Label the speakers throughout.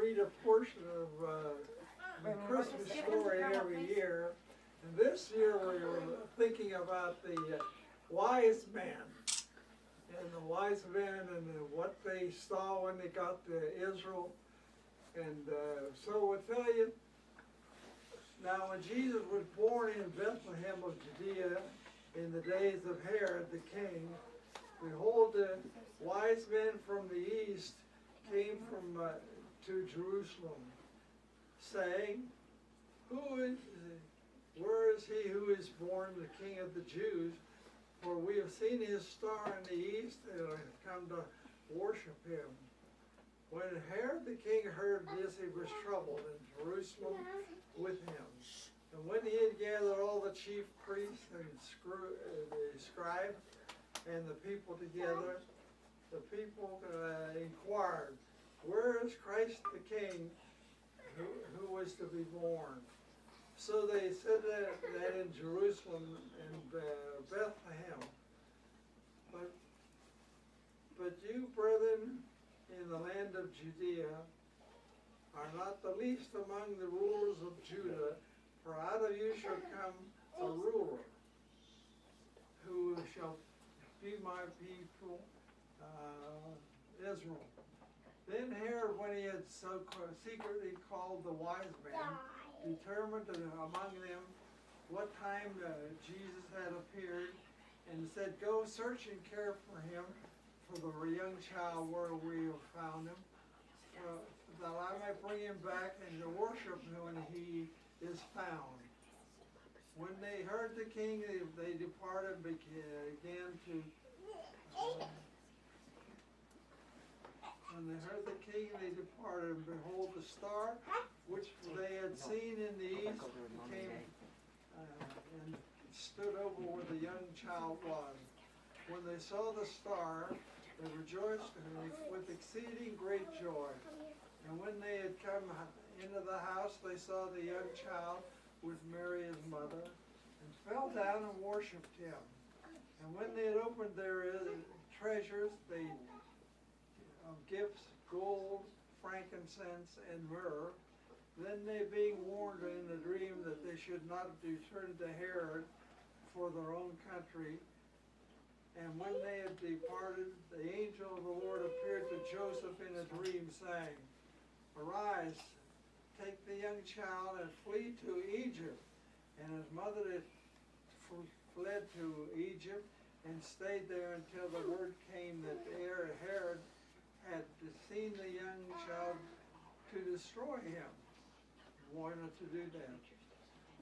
Speaker 1: read a portion of the Christmas story every year. And this year we were thinking about the wise men. And the wise men and what they saw when they got to Israel. And so we'll tell you, now when Jesus was born in Bethlehem of Judea in the days of Herod the king, behold, the wise men from the east came to Jerusalem, saying, where is he who is born the King of the Jews? For we have seen his star in the east and have come to worship him. When Herod the king heard this, he was troubled, and Jerusalem with him. And when he had gathered all the chief priests and the scribes and the people together, the people inquired, where is Christ the King who was to be born? So they said that in Jerusalem and Bethlehem. But you, brethren, in the land of Judea, are not the least among the rulers of Judah, for out of you shall come a ruler, who shall be my people, Israel. Then Herod, when he had so secretly called the wise men, determined among them what time Jesus had appeared, and said, go search and care for him, for the young child where we have found him, that I may bring him back and to worship him when he is found. When they heard the king, they departed, began to... When they heard the king, they departed, and behold, the star which they had seen in the east came and stood over where the young child was. When they saw the star, they rejoiced with exceeding great joy. And when they had come into the house, they saw the young child with Mary his mother, and fell down and worshipped him. And when they had opened their treasures, they of gifts, gold, frankincense, and myrrh. Then they, being warned in a dream that they should not return to Herod for their own country, and when they had departed, the angel of the Lord appeared to Joseph in a dream, saying, arise, take the young child and flee to Egypt. And his mother had fled to Egypt and stayed there until the word came that Herod had seen the young child to destroy him. Why not to do that?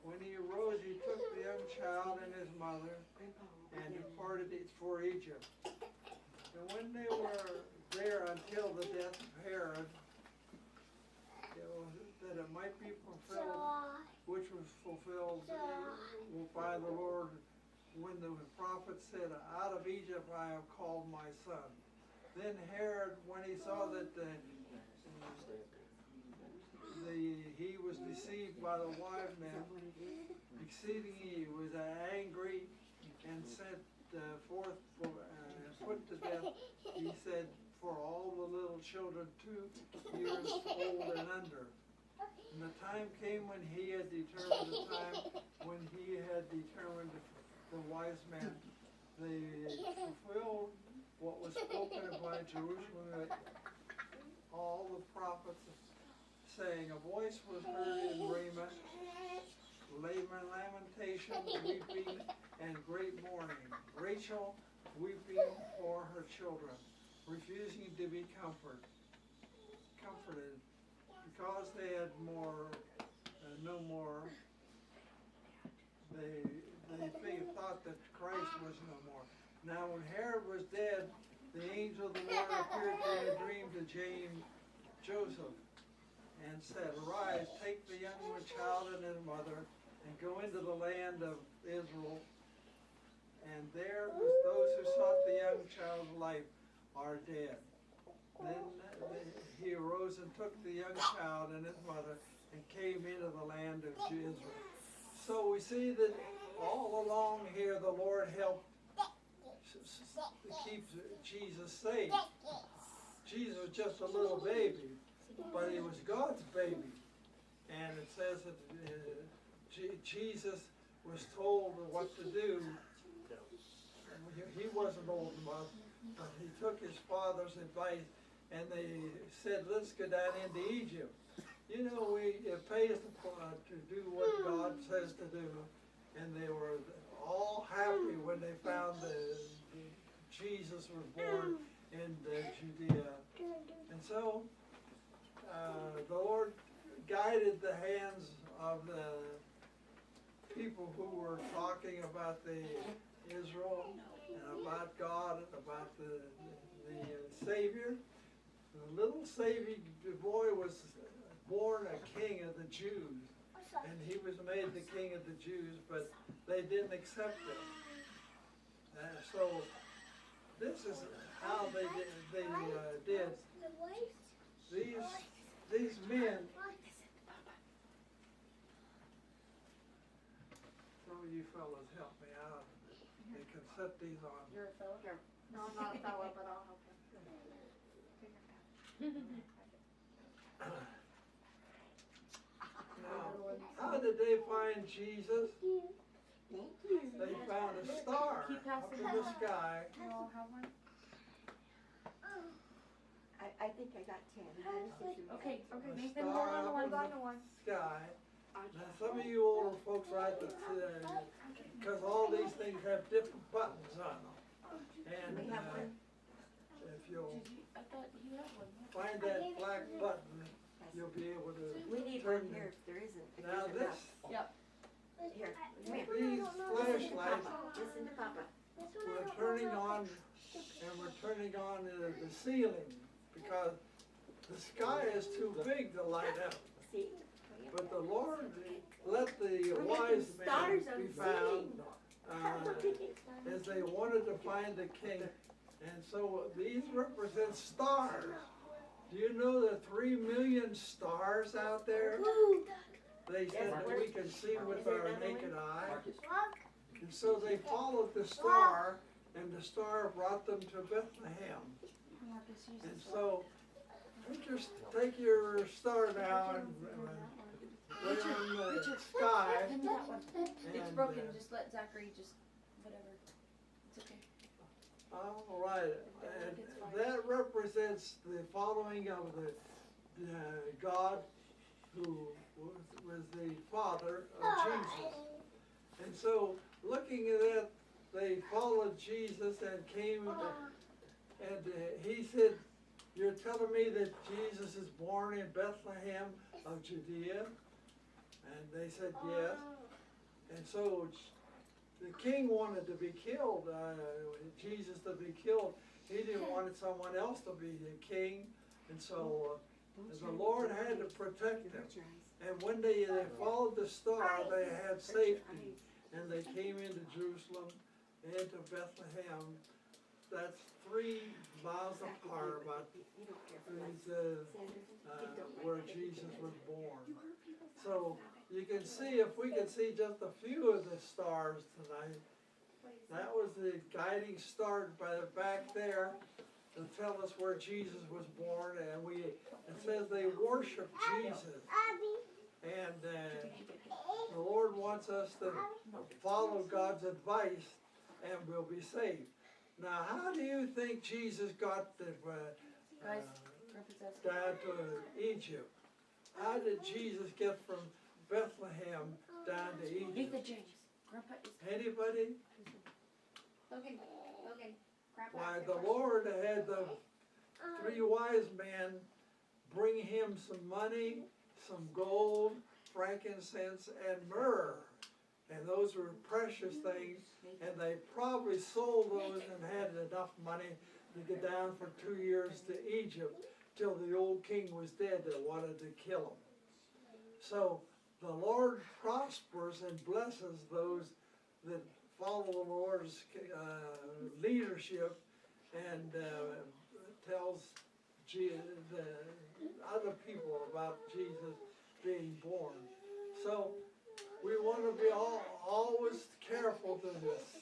Speaker 1: When he arose, he took the young child and his mother and departed for Egypt. And when they were there until the death of Herod, that it might be fulfilled, which was fulfilled by the Lord, when the prophet said, out of Egypt I have called my son. Then Herod, when he saw that he was deceived by the wise men, exceedingly was angry, and sent forth put to death, he said, for all the little children 2 years old and under. And the time came when he had determined the wise men. They fulfilled what was spoken by Jerusalem, all the prophets, saying, a voice was heard in Ramah, lamentation, weeping, and great mourning. Rachel weeping for her children, refusing to be comforted, because they had no more. They thought that Christ was no more. Now when Herod was dead, the angel of the Lord appeared in a dream to Joseph, and said, arise, take the young child and his mother, and go into the land of Israel, and there those who sought the young child's life are dead. Then he arose and took the young child and his mother, and came into the land of Israel. So we see that all along here the Lord helped keep Jesus safe. Jesus was just a little baby, but he was God's baby. And it says that Jesus was told what to do. He wasn't old enough, but he took his father's advice, and they said, let's go down into Egypt. You know, it pays to do what God says to do, and they were all happy when they found that Jesus was born in Judea. And so the Lord guided the hands of the people who were talking about the Israel and about God and about the Savior. The little Savior boy was born a king of the Jews, and he was made the king of the Jews, but they didn't accept him. So this is how they did. These men. Some of you fellas help me out. You can set these on.
Speaker 2: You're a fella?
Speaker 3: Here. No, I'm not a fella, but I'll help him.
Speaker 1: Now, how did they find Jesus? They found a star up in the sky.
Speaker 3: You all have one?
Speaker 2: I think I got 10.
Speaker 3: Okay, okay,
Speaker 1: A
Speaker 3: Nathan,
Speaker 1: star
Speaker 3: hold on to
Speaker 1: up
Speaker 3: one,
Speaker 1: in
Speaker 3: go on
Speaker 1: the
Speaker 3: to one.
Speaker 1: sky. Now, some of you older folks like to, because all these things have different buttons on them. And
Speaker 2: We have one.
Speaker 1: if you'll
Speaker 3: I thought you had one.
Speaker 1: find that black button, you'll be able to
Speaker 2: We need
Speaker 1: turn
Speaker 2: one here if there isn't. If
Speaker 1: Now
Speaker 2: there's
Speaker 1: this,
Speaker 2: enough.
Speaker 3: Yep.
Speaker 2: Here, come here.
Speaker 1: these flashlights,
Speaker 2: Listen to Papa.
Speaker 1: we're turning on, and we're turning on the ceiling, because the sky is too big to light up.
Speaker 2: See?
Speaker 1: But the Lord let the wise men be found as they wanted to find the king. And so these represent stars. Do you know the 3 million stars out there? They said that we can see with our naked eye. And so they followed the star, and the star brought them to Bethlehem. And so, just take your star now and put it in the sky.
Speaker 3: Hand me that one. It's
Speaker 1: And,
Speaker 3: broken, just let Zachary just, whatever. It's okay.
Speaker 1: all right, and that represents the following of the God who was the Father of Jesus. And so, looking at that, they followed Jesus and came, and he said, "You're telling me that Jesus is born in Bethlehem of Judea?" And they said, "Yes." And so the king wanted to be killed, Jesus to be killed. He didn't want someone else to be the king. And so the Lord had to protect them. And when they followed the star, they had safety. And they came into Jerusalem, into Bethlehem. That's 3 miles apart, about where Jesus was born. So you can see, if we can see just a few of the stars tonight, that was the guiding star by the back there to tell us where Jesus was born. And it says they worship Jesus. And the Lord wants us to follow God's advice, and we'll be saved. Now, how do you think Jesus got down to Egypt? How did Jesus get from Bethlehem down to Egypt?
Speaker 3: Nathan James. Grandpa is.
Speaker 1: Anybody?
Speaker 3: Logan. Logan. Grandpa.
Speaker 1: Why, the Lord had the 3 wise men bring him some money, some gold, frankincense, and myrrh. And those were precious things, and they probably sold those and had enough money to get down for 2 years to Egypt till the old king was dead that wanted to kill him. So the Lord prospers and blesses those that follow the Lord's leadership, and tells the other people about Jesus being born. So we want to be always careful to this.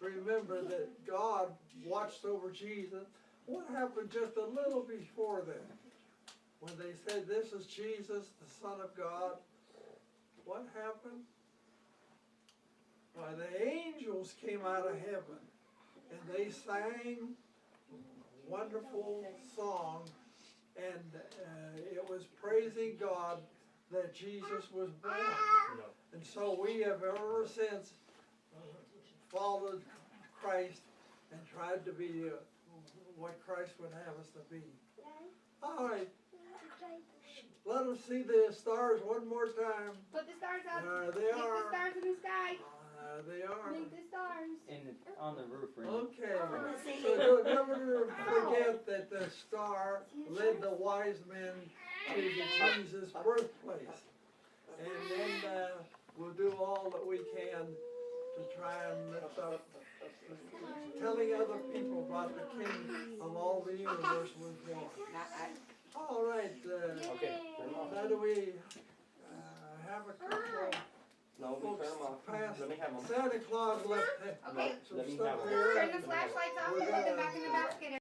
Speaker 1: Remember that God watched over Jesus. What happened just a little before then? When they said, "This is Jesus, the Son of God," what happened? Why, the angels came out of heaven and they sang a wonderful song, and it was praising God that Jesus was born. And so we have ever since followed Christ and tried to be what Christ would have us to be. All right, let us see the stars one more time.
Speaker 4: Put the stars up.
Speaker 1: There they
Speaker 4: Make the
Speaker 1: are.
Speaker 4: stars in the sky.
Speaker 1: They are.
Speaker 4: Make the stars.
Speaker 5: On the roof, Randy.
Speaker 1: Okay,
Speaker 2: gonna say
Speaker 1: so don't never forget that the star led the wise men to Jesus' birthplace. And then we'll do all that we can to try and lift up, telling other people about the King of all the universe was born. All right,
Speaker 5: Okay, turn them off.
Speaker 1: now do we have a couple of
Speaker 5: No, we
Speaker 1: folks
Speaker 5: turn them off.
Speaker 1: pass?
Speaker 5: Let me have them.
Speaker 1: Santa Claus left
Speaker 4: Okay.
Speaker 1: some
Speaker 5: Let me
Speaker 1: stuff
Speaker 5: have 'em.
Speaker 1: here.
Speaker 4: Turn the flashlights off and put them back in the basket.